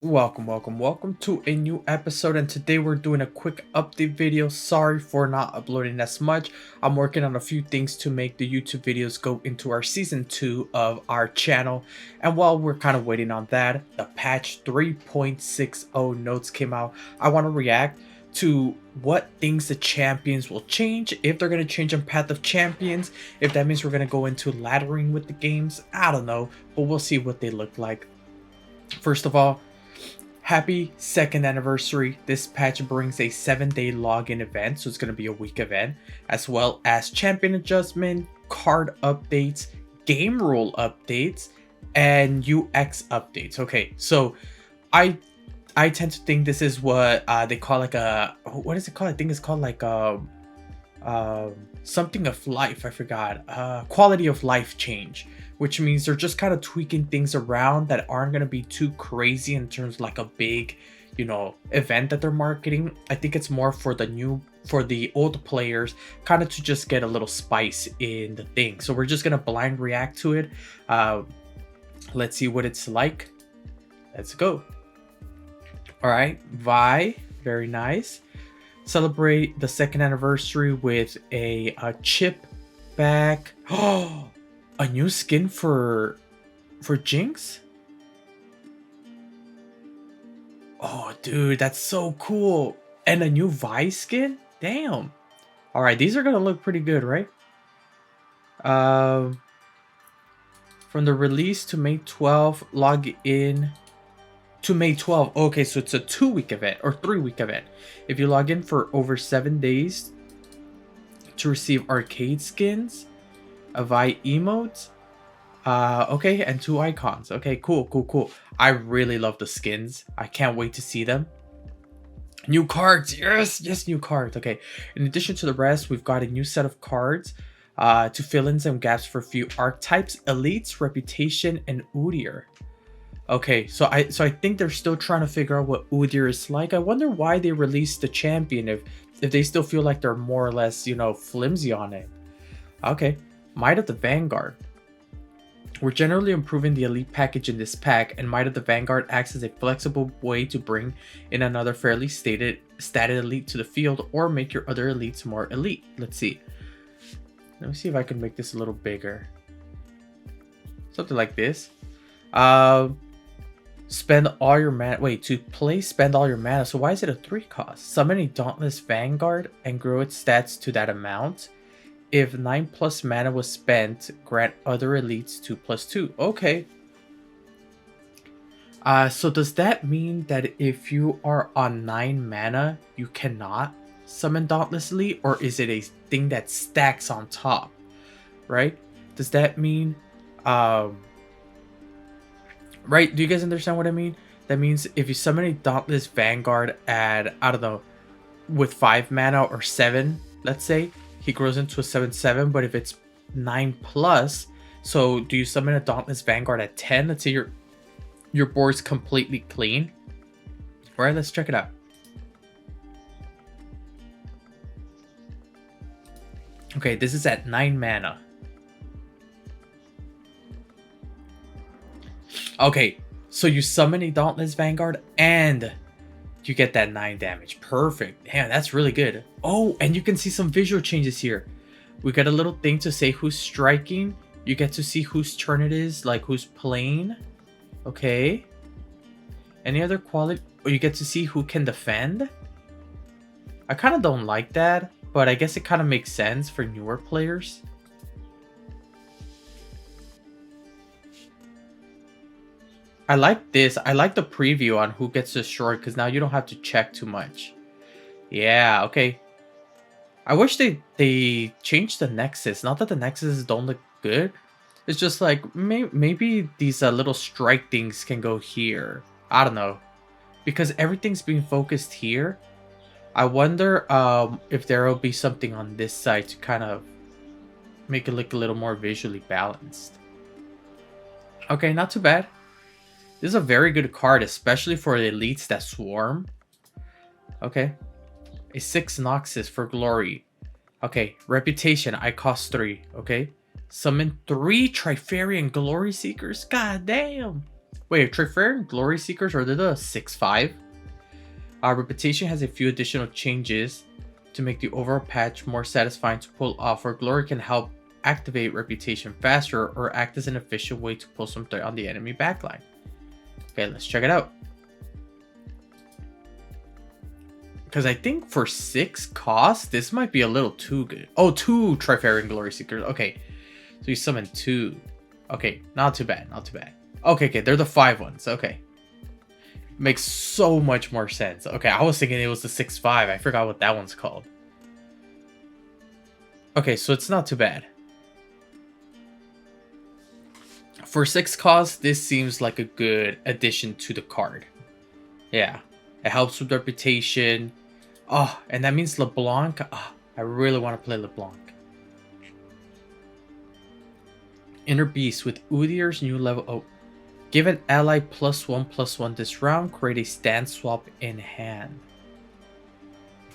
Welcome to a new episode, and today we're doing a quick update video. Sorry for not uploading as much. I'm working on a few things to make the YouTube videos go into our season 2 of our channel, and while we're kind of waiting on that, the patch 3.60 notes came out. I want to react to what things the champions will change, if they're going to change on Path of Champions, if that means we're going to go into laddering with the games. I don't know, but we'll see what they look like. First of all, happy 2nd anniversary. This patch brings a 7-day login event, so it's going to be a week event, as well as champion adjustment, card updates, game rule updates, and UX updates. Okay, so I tend to think this is what they call like a, what is it called? I think it's called like something of life. I forgot. Quality of life change, which means they're just kind of tweaking things around that aren't going to be too crazy in terms of like a big, event that they're marketing. I think it's more for the old players, kind of to just get a little spice in the thing. So we're just going to blind react to it. Let's see what it's like. Let's go. All right, Vi, very nice. Celebrate the 2nd anniversary with a chip back. Oh, a new skin for Jinx. Oh, dude, that's so cool. And a new Vi skin. Damn. All right, these are gonna look pretty good, right? From the release to May 12th, log in to May 12th. Okay, so it's a 2-week event or 3-week event. If you log in for over 7 days to receive arcade skins, a Vi emotes, okay, and 2 icons. Okay, cool. I really love the skins. I can't wait to see them. New cards, yes, new cards. Okay, in addition to the rest, we've got a new set of cards to fill in some gaps for a few archetypes: elites, reputation, and Udyr. Okay, so I think they're still trying to figure out what Udyr is like. I wonder why they released the champion if they still feel like they're more or less, flimsy on it. Okay, Might of the Vanguard. We're generally improving the elite package in this pack, and Might of the Vanguard acts as a flexible way to bring in another fairly stated elite to the field or make your other elites more elite. Let's see. Let me see if I can make this a little bigger. Something like this. Spend all your mana. Wait, to play, spend all your mana. So why is it a 3 cost? Summon a Dauntless Vanguard and grow its stats to that amount. If 9+ mana was spent, grant other elites 2+2. Okay. So does that mean that if you are on 9 mana, you cannot summon Dauntless Elite? Or is it a thing that stacks on top? Right? Does that mean... Right? Do you guys understand what I mean? That means if you summon a Dauntless Vanguard at, I don't know, with 5 mana or 7, let's say, he grows into a 7/7, but if it's 9+, so do you summon a Dauntless Vanguard at 10? Let's say your board's completely clean. Alright, let's check it out. Okay, this is at 9 mana. Okay, so you summon a Dauntless Vanguard and you get that 9 damage. Perfect. Damn, that's really good. Oh, and you can see some visual changes here. We got a little thing to say who's striking. You get to see whose turn it is, like who's playing. Okay. Any other quality? Oh, you get to see who can defend. I kind of don't like that, but I guess it kind of makes sense for newer players. I like this. I like the preview on who gets destroyed because now you don't have to check too much. Yeah, okay. I wish they changed the Nexus. Not that the Nexuses don't look good. It's just like, maybe these little strike things can go here. I don't know. Because everything's being focused here. I wonder if there will be something on this side to kind of make it look a little more visually balanced. Okay, not too bad. This is a very good card, especially for the elites that swarm. Okay. A 6 Noxus for glory. Okay, reputation, I cost 3. Okay. Summon 3 Trifarian Glory Seekers. God damn. Wait, Trifarian Glory Seekers, are they the 6-5? Reputation has a few additional changes to make the overall patch more satisfying to pull off, where Glory can help activate Reputation faster or act as an efficient way to pull some dirt on the enemy backline. Okay, let's check it out. Because I think for 6 cost, this might be a little too good. Oh, 2 Trifarian Glory Seekers. Okay, so you summon 2. Okay, not too bad, not too bad. Okay, they're the 5 ones. Okay. Makes so much more sense. Okay, I was thinking it was the 6-5. I forgot what that one's called. Okay, so it's not too bad. For 6 cost, this seems like a good addition to the card. Yeah, it helps with reputation. Oh, and that means LeBlanc. Oh, I really want to play LeBlanc. Inner Beast with Udyr's new level. Oh, give an ally +1/+1 this round. Create a stand swap in hand.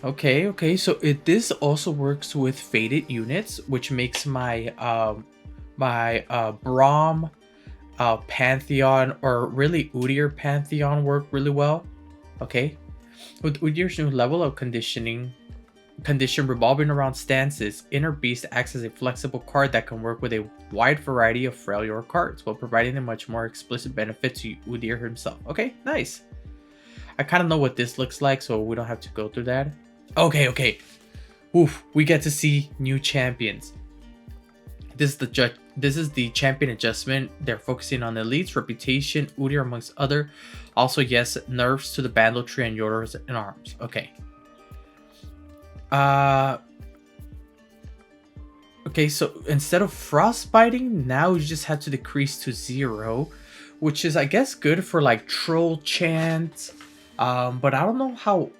Okay. So this also works with faded units, which makes my Braum Pantheon, or really Udyr Pantheon, work really well. Okay. With Udyr's new level of condition revolving around stances, Inner Beast acts as a flexible card that can work with a wide variety of Freljord cards, while providing a much more explicit benefit to Udyr himself. Okay, nice. I kind of know what this looks like, so we don't have to go through that. Okay. Oof, we get to see new champions. This is the champion adjustment. They're focusing on elites, reputation, Udyr amongst other. Also, yes, nerfs to the Bandle tree and Yordles in arms. Okay. Okay, so instead of frostbiting, now you just have to decrease to 0, which is, I guess, good for like troll chant. But I don't know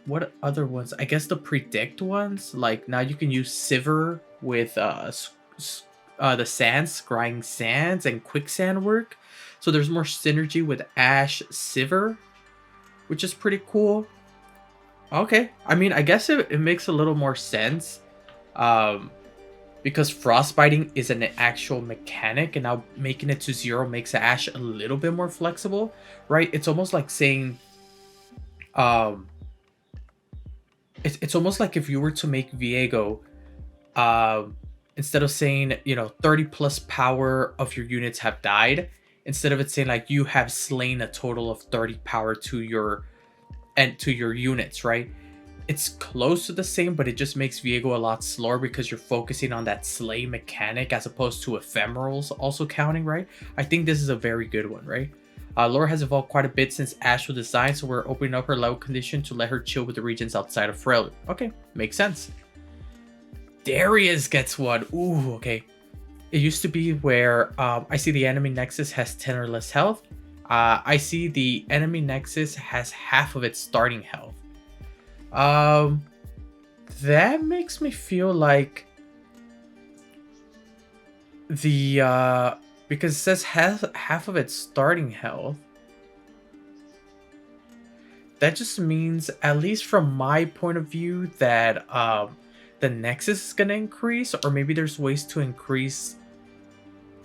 what other ones. I guess the predict ones, like now you can use Sivir with the sands, scrying sands, and quicksand work. So there's more synergy with Ashe Sivir, which is pretty cool. Okay, I mean, I guess it makes a little more sense, because frostbiting is an actual mechanic, and now making it to 0 makes Ashe a little bit more flexible, right? It's almost like saying, it's almost like if you were to make Viego, instead of saying, 30+ power of your units have died, instead of it saying like you have slain a total of 30 power to your units, right? It's close to the same, but it just makes Viego a lot slower because you're focusing on that slay mechanic as opposed to ephemerals also counting, right? I think this is a very good one, right? Lore has evolved quite a bit since Ashe was designed, so we're opening up her level condition to let her chill with the regions outside of Freljord. Okay, makes sense. Darius gets one. Ooh, okay. It used to be where I see the enemy nexus has 10 or less health. I see the enemy nexus has half of its starting health. That makes me feel like the because it says half of its starting health. That just means, at least from my point of view, that the nexus is gonna increase, or maybe there's ways to increase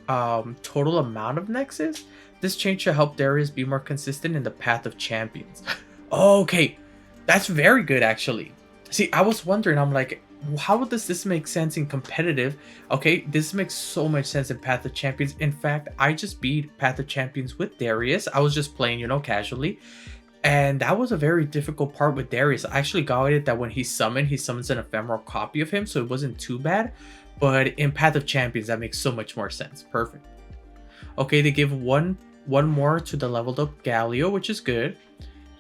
total amount of nexus. This change should help Darius be more consistent in the path of champions. Okay, that's very good actually. See, I was wondering, I'm like, how does this make sense in competitive? Okay, this makes so much sense in Path of Champions. In fact, I just beat Path of Champions with Darius. I was just playing, casually. And that was a very difficult part with Darius. I actually got it that when he summons an ephemeral copy of him, so it wasn't too bad. But in Path of Champions, that makes so much more sense. Perfect. Okay, they give one more to the leveled up Galio, which is good.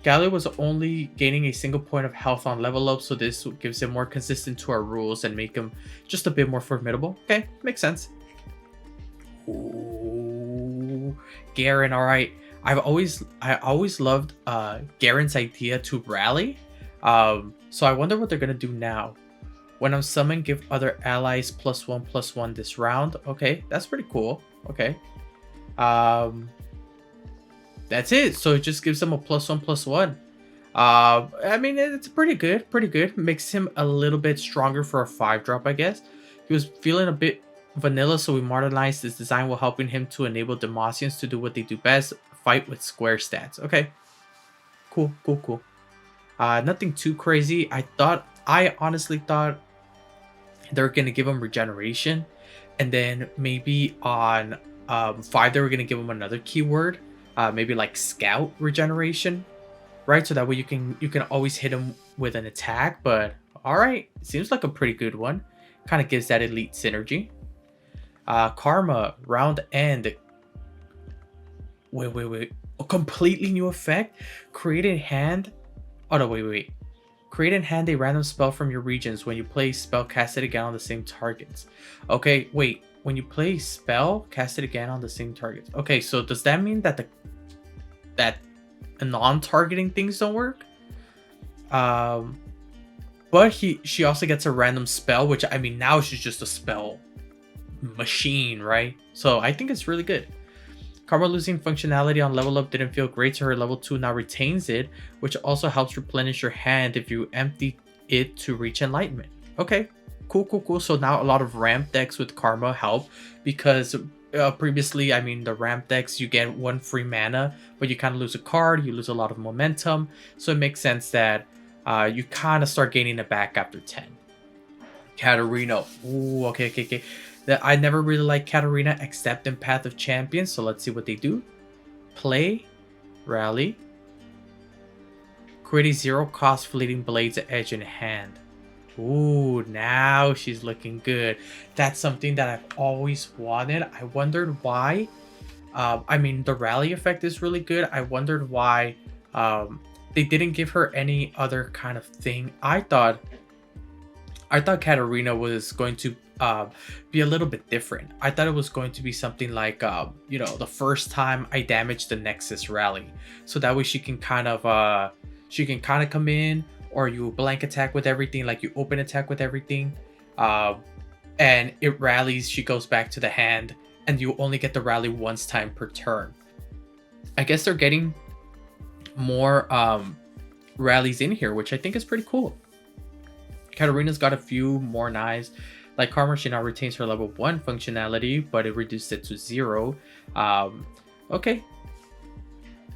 Galio was only gaining a single point of health on level up, so this gives him more consistent to our rules and make him just a bit more formidable. Okay, makes sense. Ooh, Garen, alright. I always loved Garen's idea to rally. So I wonder what they're gonna do now. When I'm summoned, give other allies +1/+1 this round. Okay, that's pretty cool. Okay. That's it. So it just gives him a +1/+1. I mean, it's pretty good. Makes him a little bit stronger for a 5-drop, I guess. He was feeling a bit vanilla, so we modernized this design while helping him to enable Demacians to do what they do best, fight with square stats. Okay, cool, cool, cool. Nothing too crazy. I honestly thought they're gonna give him regeneration, and then maybe on 5 they were gonna give him another keyword, maybe like scout regeneration, right? So that way you can always hit him with an attack. But all right, seems like a pretty good one. Kind of gives that elite synergy. Karma round end. Wait. A completely new effect. Created hand. Oh no, wait. Create and hand a random spell from your regions. When you play spell, cast it again on the same targets. Okay, wait. When you play spell, cast it again on the same targets. Okay, so does that mean that that non-targeting things don't work? But she also gets a random spell, which I mean now she's just a spell machine, right? So I think it's really good. Karma losing functionality on level up didn't feel great, so her level 2 now retains it, which also helps replenish your hand if you empty it to reach enlightenment. Okay, cool. So now a lot of ramp decks with Karma help, because previously, I mean, the ramp decks, you get 1 free mana, but you kind of lose a card, you lose a lot of momentum, so it makes sense that you kind of start gaining it back after 10. Katarina. Ooh, okay. That I never really liked Katarina except in Path of Champions, so let's see what they do. Play, rally, create a 0-cost fleeting blades edge in hand. Ooh, now she's looking good. That's something that I've always wanted. I wondered why. I mean, the rally effect is really good. I wondered why they didn't give her any other kind of thing. I thought Katarina was going to be a little bit different. I thought it was going to be something like, the first time I damage the Nexus rally, so that way she can kind of come in, or you blank attack with everything, like you open attack with everything, and it rallies. She goes back to the hand, and you only get the rally once time per turn. I guess they're getting more rallies in here, which I think is pretty cool. Katarina's got a few more knives. Like Karma, she now retains her level 1 functionality, but it reduced it to 0. Okay.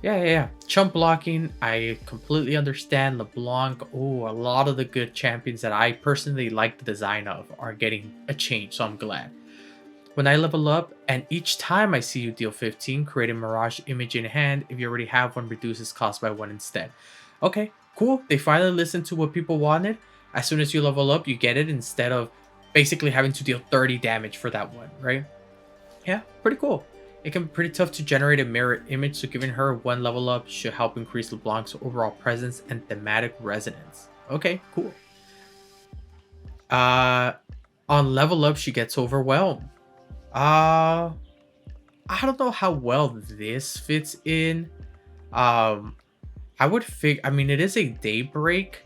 Yeah. Chump blocking, I completely understand. LeBlanc, a lot of the good champions that I personally like the design of are getting a change, so I'm glad. When I level up, and each time I see you deal 15, create a Mirage image in hand. If you already have one, reduces cost by 1 instead. Okay, cool. They finally listened to what people wanted. As soon as you level up, you get it instead of basically having to deal 30 damage for that one, right? Yeah, pretty cool. It can be pretty tough to generate a mirror image, so giving her 1 level up should help increase LeBlanc's overall presence and thematic resonance. Okay, cool. On level up, she gets overwhelmed. I don't know how well this fits in. I mean, it is a daybreak.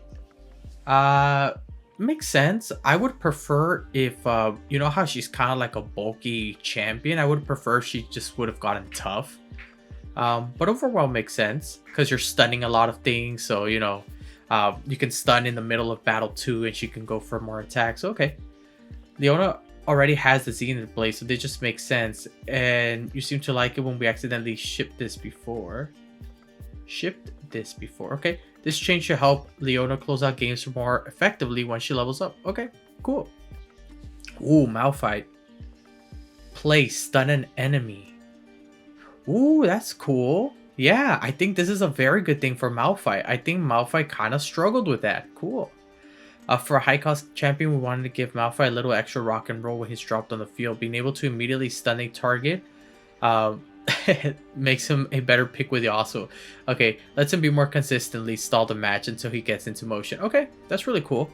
Makes sense. I would prefer if, you know how she's kind of like a bulky champion. I would prefer if she just would have gotten tough. But overall makes sense because you're stunning a lot of things. So, you can stun in the middle of battle too, and she can go for more attacks. Okay. Leona already has the Zenith Blade, so they just make sense. And you seem to like it when we accidentally shipped this before. Okay. This change should help Leona close out games more effectively when she levels up. Okay, cool. Ooh, Malphite. Play, stun an enemy. Ooh, that's cool. Yeah, I think this is a very good thing for Malphite. I think Malphite kind of struggled with that. Cool. For a high-cost champion, we wanted to give Malphite a little extra rock and roll when he's dropped on the field. Being able to immediately stun a target makes him a better pick with Yasuo. Okay, lets him be more consistently stall the match until he gets into motion. Okay, that's really cool.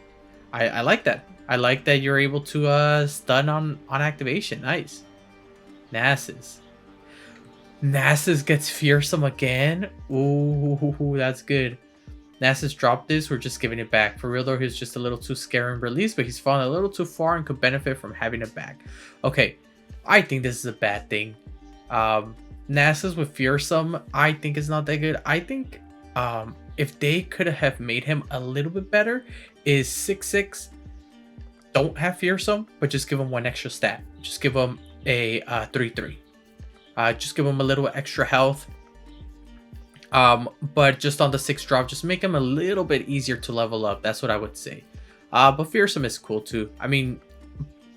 I like that. I like that you're able to stun on activation. Nice. Nasus gets fearsome again. Ooh, that's good. Nasus dropped this. We're just giving it back. For real though, he's just a little too scary and released, but he's fallen a little too far and could benefit from having it back. Okay, I think this is a bad thing. Nasus with fearsome, I think is not that good. I think if they could have made him a little bit better, is 6/6. Don't have fearsome, but just give him 1 extra stat. Just give him a 3/3. Just give him a little extra health, But just on the 6 drop, just make him a little bit easier to level up. That's what I would say. But Fearsome is cool too. I mean,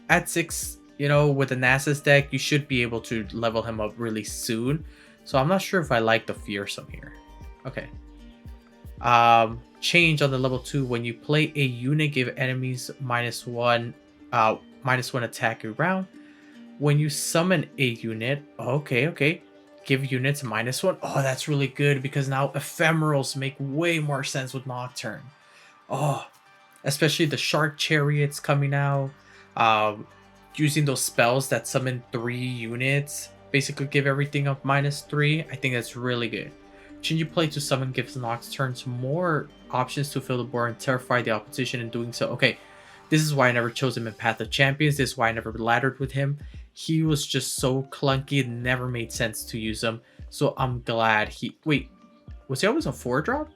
at 6, you know, with the Nasus deck, you should be able to level him up really soon. So I'm not sure if I like the Fearsome here. Okay. Change on the level 2. When you play a unit, give enemies -1 attack around. When you summon a unit, okay. Give units -1. Oh, that's really good because now ephemerals make way more sense with Nocturne. Oh, especially the Shark Chariots coming out. Using those spells that summon 3 units, basically give everything up -3. I think that's really good. Change you play to summon gives Nocturnes more options to fill the board and terrify the opposition in doing so. Okay, this is why I never chose him in Path of Champions. This is why I never laddered with him. He was just so clunky, it never made sense to use him. So I'm glad he... Wait, was he always a 4-drop?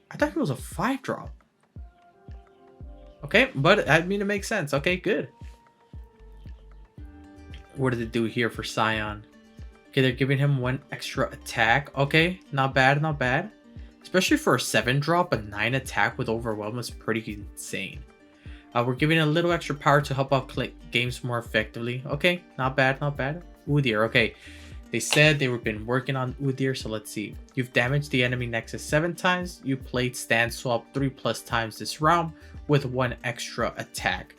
I thought he was a 5-drop. Okay, but I mean, it makes sense. Okay, good. What did it do here for Scion? Okay, they're giving him 1 extra attack. Okay, not bad, not bad. Especially for a 7-drop, a 9 attack with Overwhelm is pretty insane. We're giving a little extra power to help out games more effectively. Okay, not bad, not bad. Udyr, okay. They said they were been working on Udyr, so let's see. You've damaged the enemy Nexus 7 times. You played Stand Swap 3+ times this round with 1 extra attack.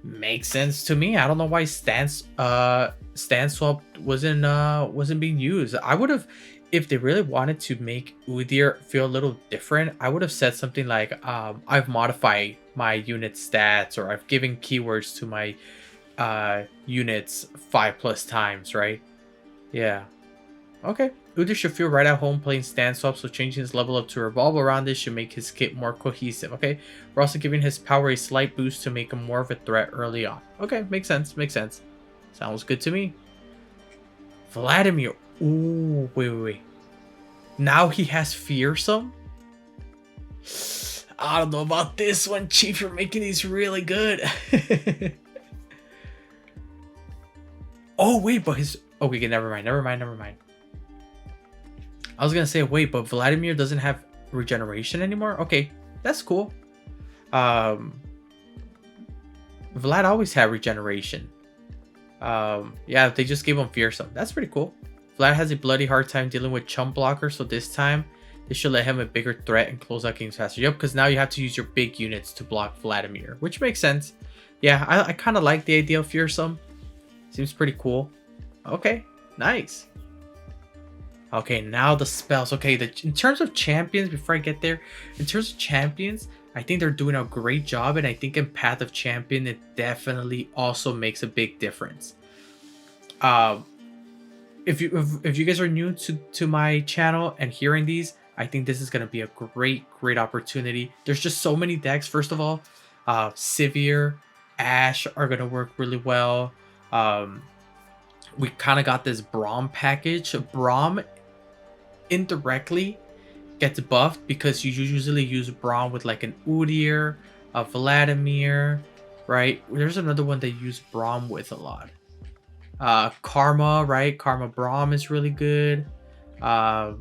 Makes sense to me. I don't know why Stand Swap wasn't being used. I would have, if they really wanted to make Udyr feel a little different, I would have said something like, I've modified my unit stats, or I've given keywords to my units 5+ times, right? Yeah. Okay. Udyr should feel right at home playing Stand Swap, so changing his level up to revolve around this should make his kit more cohesive. Okay. We're also giving his power a slight boost to make him more of a threat early on. Okay, makes sense, makes sense. Sounds good to me. Vladimir. Ooh, wait. Now he has Fearsome? I don't know about this one, Chief. You're making these really good. Oh, wait, but his... Okay, never mind. I was gonna say, wait, but Vladimir doesn't have regeneration anymore? Okay, that's cool. Vlad always had regeneration. Yeah, they just gave him Fearsome. That's pretty cool. Vlad has a bloody hard time dealing with chump blockers, so this time they should let him a bigger threat and close out games faster. Yep, because now you have to use your big units to block Vladimir, which makes sense. Yeah, I kind of like the idea of Fearsome. Seems pretty cool. Okay, nice. Okay, now the spells. Okay, in terms of champions, before I get there, in terms of champions, I think they're doing a great job, and I think in Path of Champion, it definitely also makes a big difference. If you guys are new to my channel and hearing these, I think this is gonna be a great opportunity. There's just so many decks. First of all, Sivir, Ashe are gonna work really well. We kind of got this Braum package. Braum indirectly gets buffed because you usually use Braum with like an Udyr, a Vladimir, right? There's another one they use Braum with a lot. Karma, right? Karma Braum is really good. I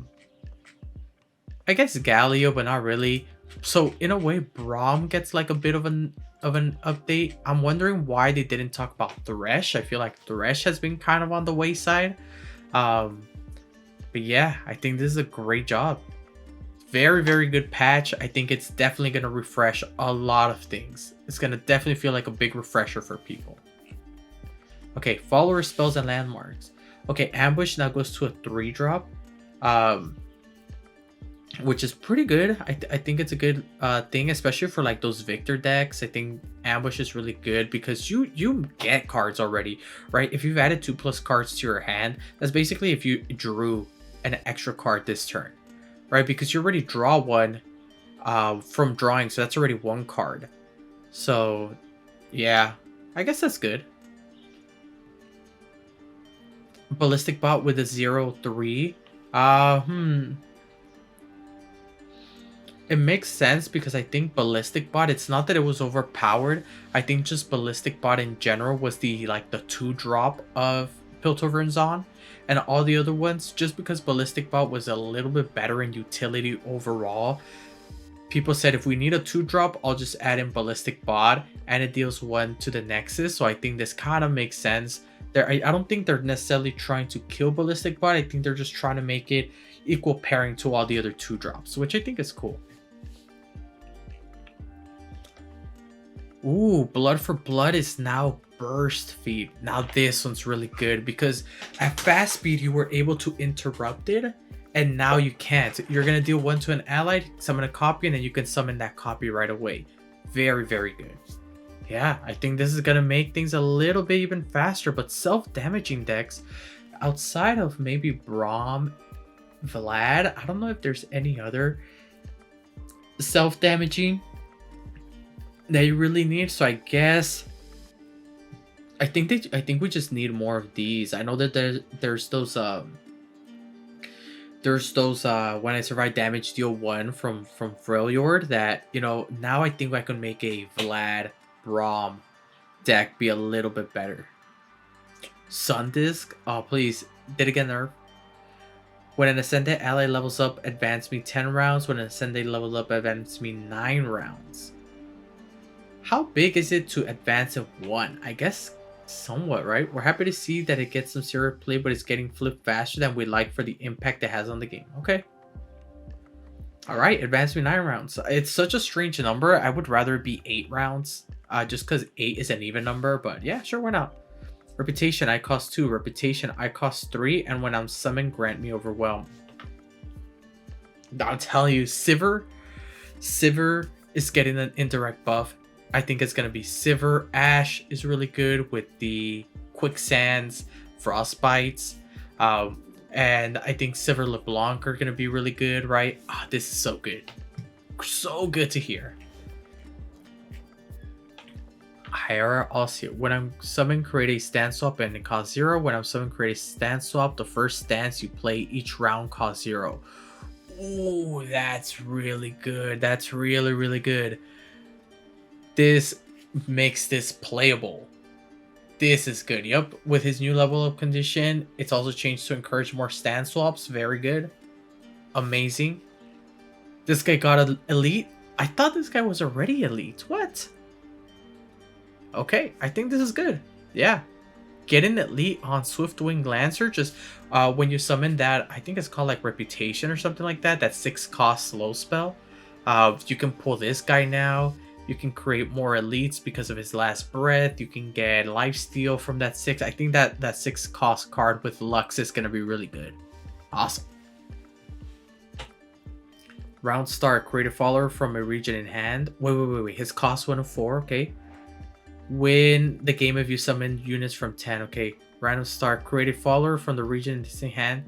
guess Galio, but not really. So in a way, Braum gets like a bit of an update. I'm wondering why they didn't talk about Thresh. I feel like Thresh has been kind of on the wayside. But yeah, I think this is a great job. Very good patch. I think it's definitely going to refresh a lot of things. It's going to definitely feel like a big refresher for people. Okay, follower spells and landmarks. Okay, ambush now goes to a 3-drop. Which is pretty good. I think it's a good thing, especially for like those Victor decks. I think ambush is really good because you get cards already, right? If you've added 2+ cards to your hand, that's basically if you drew an extra card this turn, right? Because you already draw one from drawing, so that's already 1 card. So yeah, I guess that's good. Ballistic Bot with a 0/3. It makes sense because I think Ballistic Bot, it's not that it was overpowered. I think just Ballistic Bot in general was the 2-drop of Piltover's on, and all the other ones, just because Ballistic Bot was a little bit better in utility overall, people said if we need a 2-drop, I'll just add in Ballistic Bot, and it deals 1 to the Nexus, so I think this kind of makes sense. I don't think they're necessarily trying to kill Ballistic Bot, I think they're just trying to make it equal pairing to all the other 2-drops, which I think is cool. Ooh, Blood for Blood is now burst feed. Now this one's really good because at fast speed you were able to interrupt it, and now you can't. You're gonna deal 1 to an ally, summon a copy, and then you can summon that copy right away. Very, very good. Yeah, I think this is gonna make things a little bit even faster, but self-damaging decks, outside of maybe Braum, Vlad, I don't know if there's any other self-damaging that you really need. So I guess I think we just need more of these. I know that there's those when I survive damage deal 1 from Freljord that, you know, now I think I can make a Vlad Braum deck be a little bit better. Sun Disc, oh please, did it get nerfed? When an Ascendant ally levels up, advance me 10 rounds. When an Ascendant levels up, advance me 9 rounds. How big is it to advance in 1? I guess somewhat, right? We're happy to see that it gets some serious play, but it's getting flipped faster than we like for the impact it has on the game. Okay. Alright, advance me 9 rounds. It's such a strange number. I would rather it be 8 rounds. Just because 8 is an even number, but yeah, sure, why not? Reputation, I cost 2. Reputation, I cost 3. And when I'm summoned, grant me Overwhelm. I'll tell you, Sivir is getting an indirect buff. I think it's going to be Sivir. Ash is really good with the Quicksands, Frostbites. And I think Sivir LeBlanc are going to be really good, right? Ah, this is so good. So good to hear. Hyera Ossia. When I'm summoned, create a stance swap and it costs 0. When I'm summoned, create a stance swap. The first stance you play each round costs 0. Ooh, that's really good. That's really, really good. This makes this playable. This is good. Yep, with his new level of condition, it's also changed to encourage more stand swaps. Very good. Amazing. This guy got an elite. I thought this guy was already elite. What? Okay, I think this is good. Yeah. Get an elite on Swiftwing Lancer. Just when you summon that, I think it's called like Reputation or something like that. That 6 cost slow spell. You can pull this guy now. You can create more elites because of his last breath. You can get lifesteal from that 6. I think that 6 cost card with Lux is going to be really good. Awesome. Round start. Create a follower from a region in hand. Wait. His cost 1 of 4. Okay. Win the game if you summon units from 10. Okay. Random start. Create a follower from the region in hand.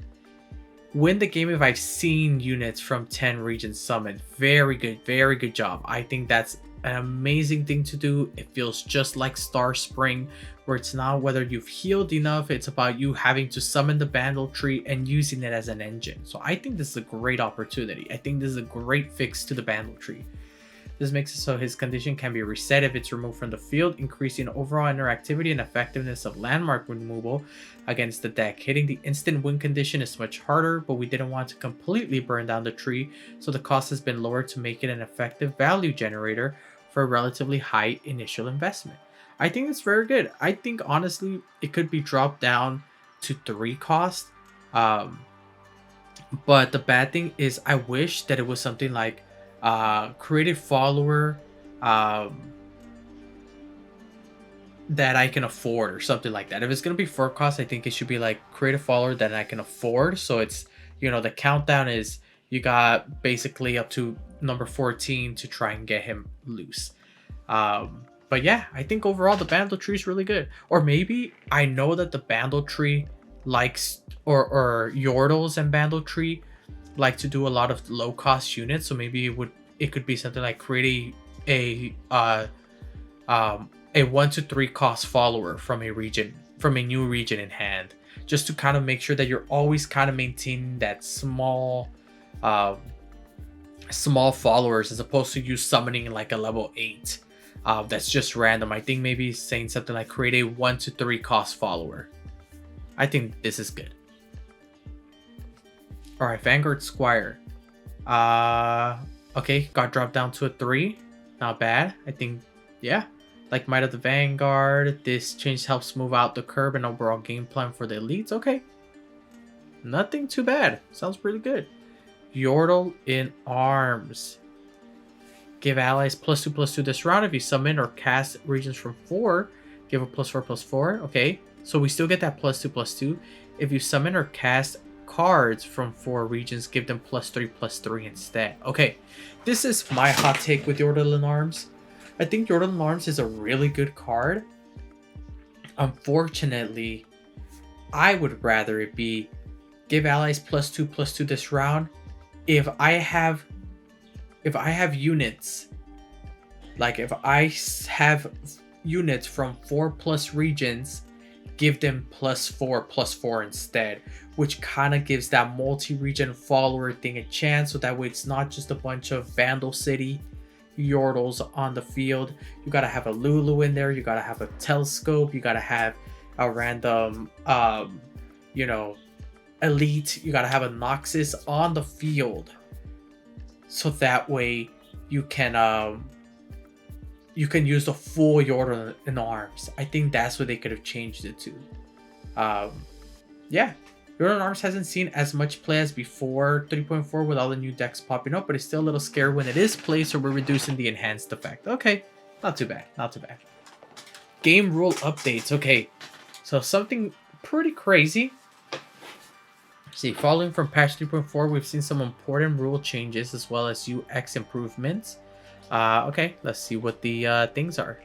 Win the game if I've seen units from 10 regions summoned. Very good. Very good job. I think that's an amazing thing to do. It feels just like Star Spring, where it's not whether you've healed enough, it's about you having to summon the Bandle tree and using it as an engine. So I think this is a great opportunity. I think this is a great fix to the Bandle tree. This makes it so his condition can be reset if it's removed from the field, increasing overall interactivity and effectiveness of landmark removal against the deck. Hitting the instant win condition is much harder, but we didn't want to completely burn down the tree, so the cost has been lowered to make it an effective value generator for a relatively high initial investment. I think that's very good. I think honestly it could be dropped down to 3 cost. But the bad thing is I wish that it was something like creative follower that I can afford or something like that. If it's gonna be 4 cost, I think it should be like creative follower that I can afford. So it's, you know, the countdown is you got basically up to number 14 to try and get him loose. But yeah, I think overall the Bandle tree is really good. Or maybe I know that the Bandle tree likes, or Yordles and Bandle tree like to do a lot of low cost units. So maybe it could be something like create a 1 to 3 cost follower from a region, from a new region in hand, just to kind of make sure that you're always kind of maintaining that small followers, as opposed to you summoning like a level 8 that's just random. I think maybe saying something like create a 1 to 3 cost follower. I think this is good. All right, Vanguard Squire. Okay, got dropped down to a 3. Not bad. I think, yeah. Like Might of the Vanguard, this change helps move out the curb and overall game plan for the elites. Okay. Nothing too bad. Sounds pretty good. Yordle in Arms. Give allies +2/+2 this round. If you summon or cast regions from 4, give a +4/+4. Okay, so we still get that +2/+2. If you summon or cast cards from 4 regions, give them +3/+3 instead. Okay, this is my hot take with Yordle in Arms. I think Yordle in Arms is a really good card. Unfortunately, I would rather it be give allies +2/+2 this round. If I have units, like if I have units from 4+ regions, give them +4/+4 instead, which kind of gives that multi-region follower thing a chance, so that way it's not just a bunch of Vandal City Yordles on the field. You gotta have a Lulu in there, you gotta have a Telescope, you gotta have a random elite, you gotta have a Noxus on the field, so that way you can use the full Yordle in Arms. I think that's what they could have changed it to. Yeah, Yordle in Arms hasn't seen as much play as before 3.4 with all the new decks popping up, but it's still a little scary when it is played, so we're reducing the enhanced effect. Okay, not too bad, not too bad. Game rule updates. Okay, so something pretty crazy. See, following from patch 3.4, we've seen some important rule changes as well as UX improvements. Okay, let's see what the things are.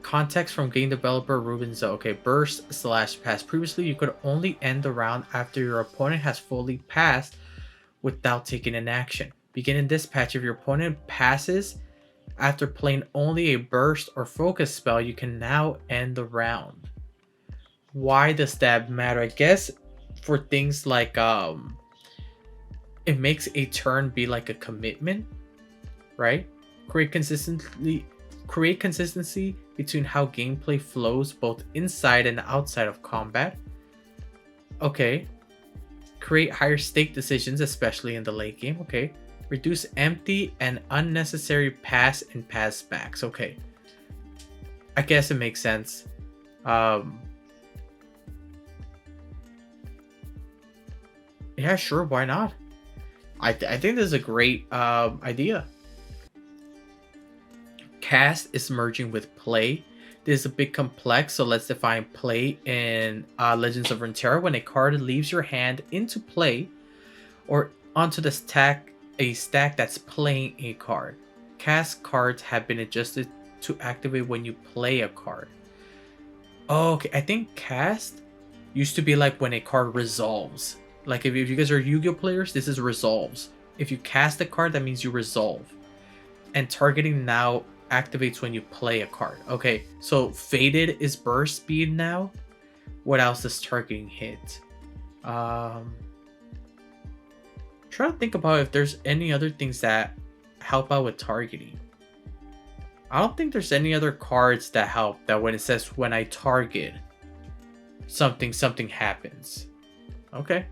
Context from game developer Rubenzo. Okay, burst/pass. Previously, you could only end the round after your opponent has fully passed without taking an action. Beginning this patch, if your opponent passes after playing only a burst or focus spell, you can now end the round. Why does that matter? I guess for things like it makes a turn be like a commitment, right? Create consistency between how gameplay flows both inside and outside of combat. Okay. Create higher stake decisions, especially in the late game. Okay. Reduce empty and unnecessary pass and pass backs. Okay. I guess it makes sense. Yeah, sure, why not? I think this is a great idea. Cast is merging with play. This is a bit complex, so let's define play in Legends of Runeterra. When a card leaves your hand into play or onto the stack that's playing a card. Cast cards have been adjusted to activate when you play a card. Oh, okay, I think cast used to be like when a card resolves. Like if you guys are Yu-Gi-Oh players, this is resolves. If you cast a card, that means you resolve. And targeting now activates when you play a card. Okay, so faded is burst speed now. What else does targeting hit? Trying to think about if there's any other things that help out with targeting. I don't think there's any other cards that help, that when it says when I target something happens. Okay.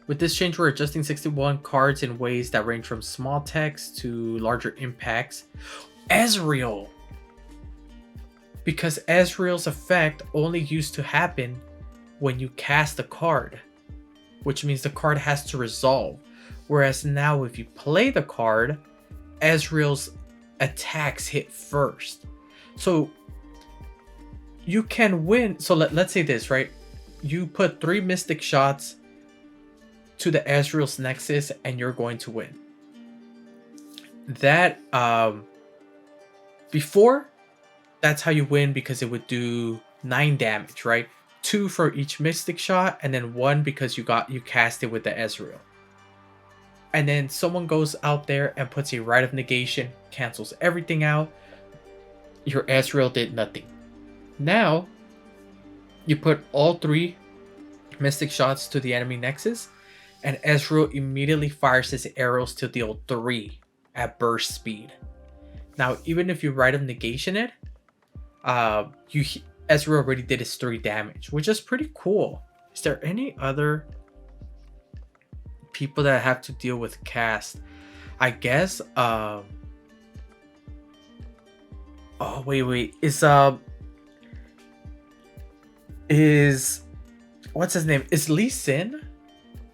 With this change, we're adjusting 61 cards in ways that range from small text to larger impacts. Ezreal! Because Ezreal's effect only used to happen when you cast a card, which means the card has to resolve. Whereas now if you play the card, Ezreal's attacks hit first. So you can win. So let's say this, right? You put 3 Mystic shots to the Ezreal's Nexus and you're going to win. That before, that's how you win, because it would do 9 damage, right? 2 for each Mystic shot, and then 1 because you cast it with the Ezreal. And then someone goes out there and puts a Rite of Negation, cancels everything out. Your Ezreal did nothing. Now you put all 3 Mystic shots to the enemy Nexus, and Ezreal immediately fires his arrows to deal 3 at burst speed. Now, even if you Rite of Negation it, Ezra already did his 3 damage, which is pretty cool. Is there any other people that have to deal with cast? I guess oh wait, is what's his name? Is Lee Sin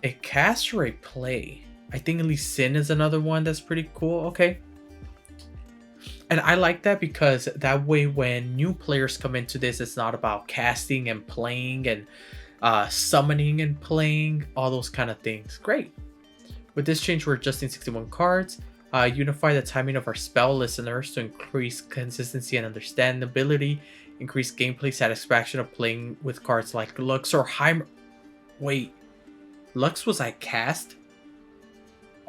a cast or a play? I think Lee Sin is another one that's pretty cool. Okay. And I like that because that way when new players come into this, it's not about casting and playing and summoning and playing, all those kind of things. Great. With this change, we're adjusting 61 cards. Unify the timing of our spell listeners to increase consistency and understandability. Increase gameplay satisfaction of playing with cards like Lux or Heimer. Wait, Lux was I cast?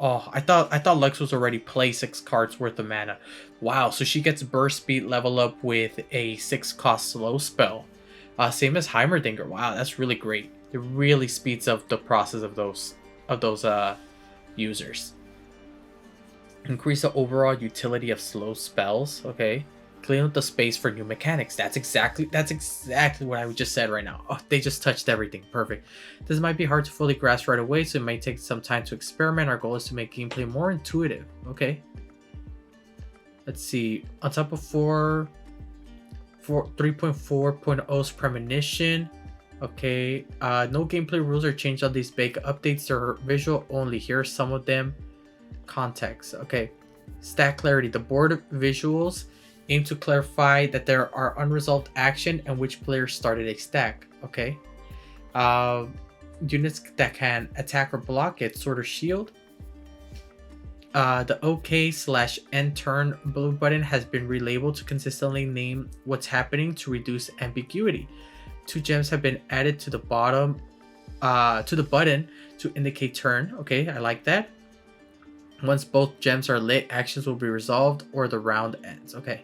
Oh, I thought Lux was already play 6 cards worth of mana. Wow, so she gets burst speed level up with a 6 cost slow spell. Same as Heimerdinger. Wow, that's really great. It really speeds up the process of those users. Increase the overall utility of slow spells. Okay. Clean up the space for new mechanics. That's exactly what I just said right now. Oh, they just touched everything. Perfect. This might be hard to fully grasp right away, so it might take some time to experiment. Our goal is to make gameplay more intuitive. Okay. Let's see. On top of 3.4.0's premonition. Okay. No gameplay rules are changed on these big updates. They're visual only. Here are some of them. Context. Okay. Stat clarity. The board visuals aim to clarify that there are unresolved action and which players started a stack. Okay. Units that can attack or block get Sword or Shield. The OK/end turn blue button has been relabeled to consistently name what's happening to reduce ambiguity. 2 gems have been added to the bottom, to the button to indicate turn. Okay, I like that. Once both gems are lit, actions will be resolved or the round ends. Okay.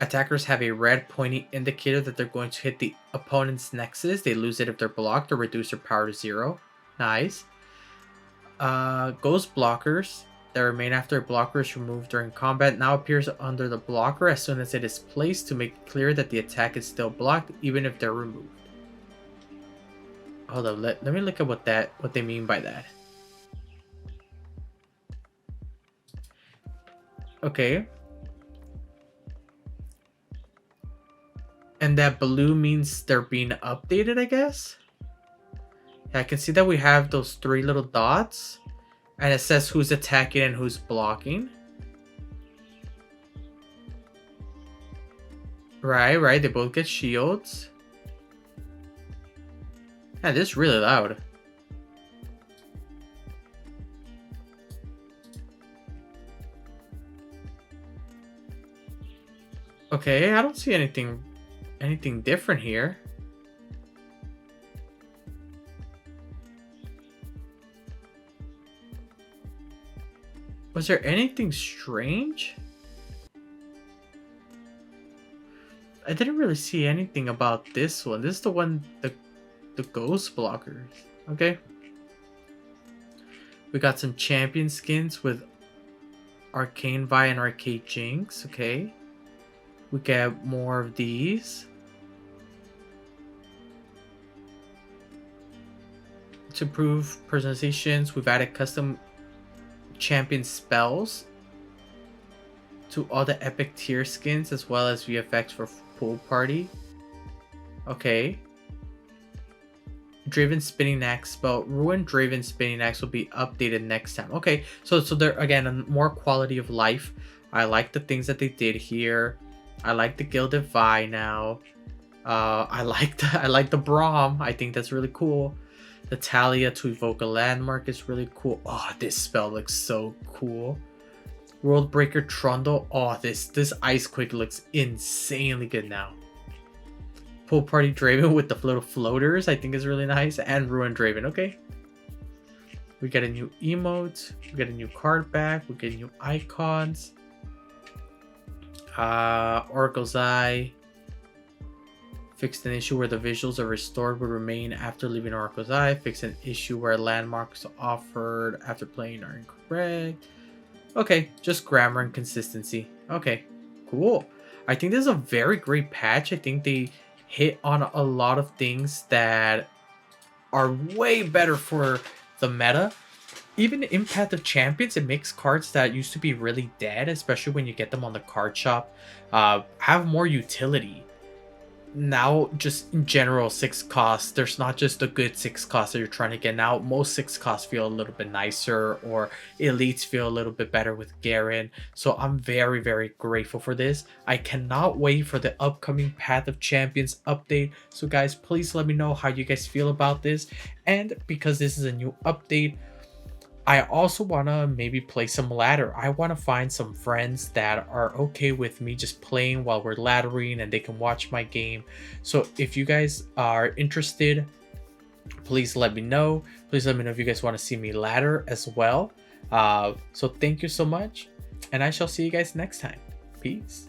Attackers have a red pointing indicator that they're going to hit the opponent's nexus. They lose it if they're blocked or reduce their power to 0. Nice. Ghost blockers that remain after a blocker is removed during combat now appears under the blocker as soon as it is placed to make it clear that the attack is still blocked even if they're removed. Hold up, let me look at what they mean by that. Okay. And that blue means they're being updated, I guess? Yeah, I can see that we have those 3 little dots. And it says who's attacking and who's blocking. Right. They both get shields. Yeah, this is really loud. Okay, I don't see anything different here. Was there anything strange? I didn't really see anything about this one. This is the one, the ghost blockers. Okay. We got some champion skins with Arcane Vi and Arcade Jinx. Okay. We get more of these. To improve personalizations, we've added custom champion spells to all the epic tier skins as well as VFX for pool party. Okay. Draven Spinning Axe spell. Ruined Draven Spinning Axe will be updated next time. Okay, so they're again a more quality of life. I like the things that they did here. I like the Gilded Vi now. I like the Braum. I think that's really cool. The Talia to evoke a landmark is really cool. Oh, this spell looks so cool. Worldbreaker Trundle. Oh, this Ice Quake looks insanely good now. Pool Party Draven with the little floaters I think is really nice. And Ruined Draven. Okay. We get a new emote. We get a new card back. We get new icons. Oracle's Eye. Fixed an issue where the visuals are restored would remain after leaving Oracle's Eye. Fixed an issue where landmarks offered after playing are incorrect. Okay, just grammar and consistency. Okay, cool. I think this is a very great patch. I think they hit on a lot of things that are way better for the meta. Even in Path of Champions, it makes cards that used to be really dead, especially when you get them on the card shop, have more utility. Now, just in general, 6 costs, there's not just a good 6 cost that you're trying to get. Now, most 6 costs feel a little bit nicer, or elites feel a little bit better with Garen. So I'm very, very grateful for this. I cannot wait for the upcoming Path of Champions update. So guys, please let me know how you guys feel about this. And because this is a new update, I also want to maybe play some ladder. I want to find some friends that are okay with me just playing while we're laddering and they can watch my game. So if you guys are interested, please let me know. Please let me know if you guys want to see me ladder as well. So thank you so much, and I shall see you guys next time. Peace.